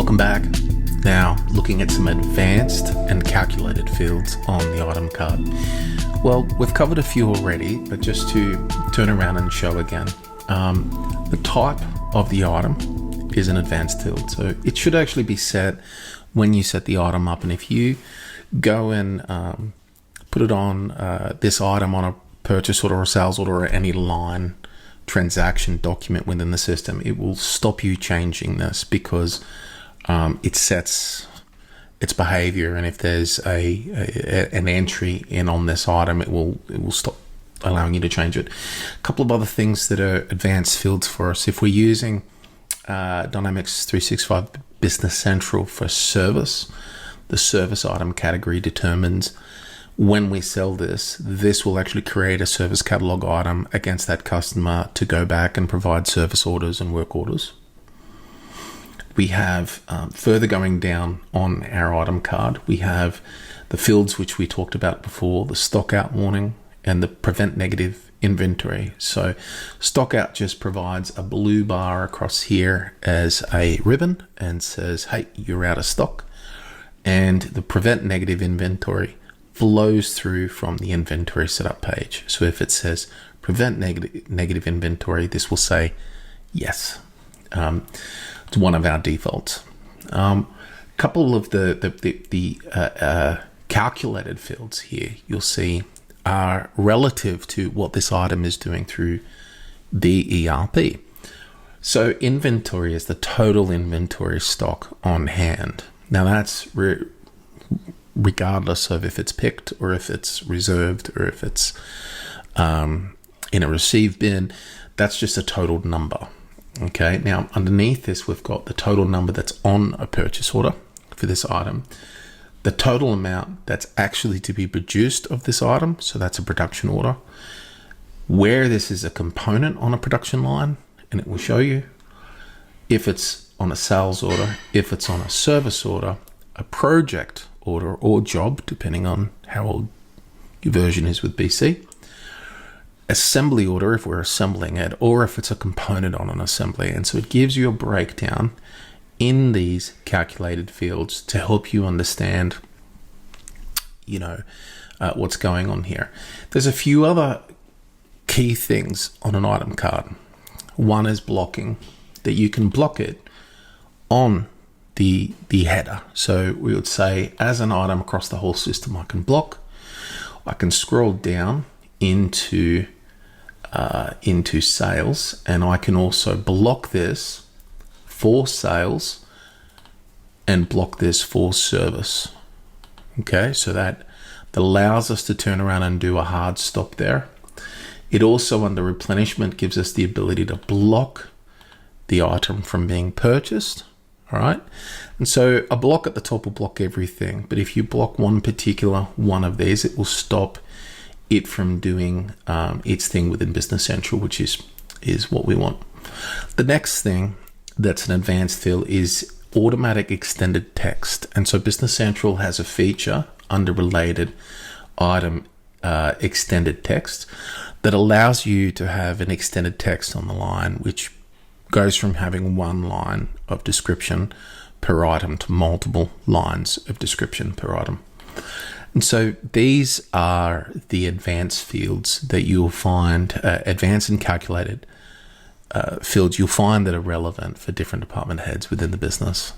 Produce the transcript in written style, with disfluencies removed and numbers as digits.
Welcome back. Now, looking at some advanced and calculated fields on the item card. Well, we've covered a few already, but just to turn around and show again. The type of the item is an advanced field. So it should actually be set when you set the item up. And if you go and put it on this item on a purchase order or sales order or any line transaction document within the system, it will stop you changing this because it sets its behavior, and if there's an entry in on this item, it will stop allowing you to change it. A couple of other things that are advanced fields for us. If we're using Dynamics 365 Business Central for service, the service item category determines when we sell this will actually create a service catalog item against that customer to go back and provide service orders and work orders. We have further going down on our item card, we have the fields which we talked about before, the Stockout Warning and the Prevent Negative Inventory. So Stockout just provides a blue bar across here as a ribbon and says, hey, you're out of stock. And the Prevent Negative Inventory flows through from the inventory setup page. So if it says Prevent Negative Inventory, this will say yes. It's one of our defaults. Couple of the calculated fields here you'll see are relative to what this item is doing through the ERP. So inventory is the total inventory stock on hand. Now that's regardless of if it's picked or if it's reserved or if it's in a receive bin. That's just a total number. Okay, now underneath this, we've got the total number that's on a purchase order for this item, the total amount that's actually to be produced of this item, so that's a production order, where this is a component on a production line, and it will show you if it's on a sales order, if it's on a service order, a project order or job, depending on how old your version is with BC, assembly order if we're assembling it, or if it's a component on an assembly. And so it gives you a breakdown in these calculated fields to help you understand, what's going on here. There's a few other key things on an item card. One is blocking, that you can block it on the header. So we would say as an item across the whole system, I can scroll down into sales, and I can also block this for sales and block this for service. Okay, so that allows us to turn around and do a hard stop there. It also, under replenishment, gives us the ability to block the item from being purchased. All right, and so a block at the top will block everything, but if you block one particular one of these, it will stop it from doing its thing within Business Central, which is what we want. The next thing that's an advanced field is automatic extended text. And so Business Central has a feature under related item extended text that allows you to have an extended text on the line, which goes from having one line of description per item to multiple lines of description per item. And so these are the advanced fields that you'll find, advanced and calculated fields you'll find that are relevant for different department heads within the business.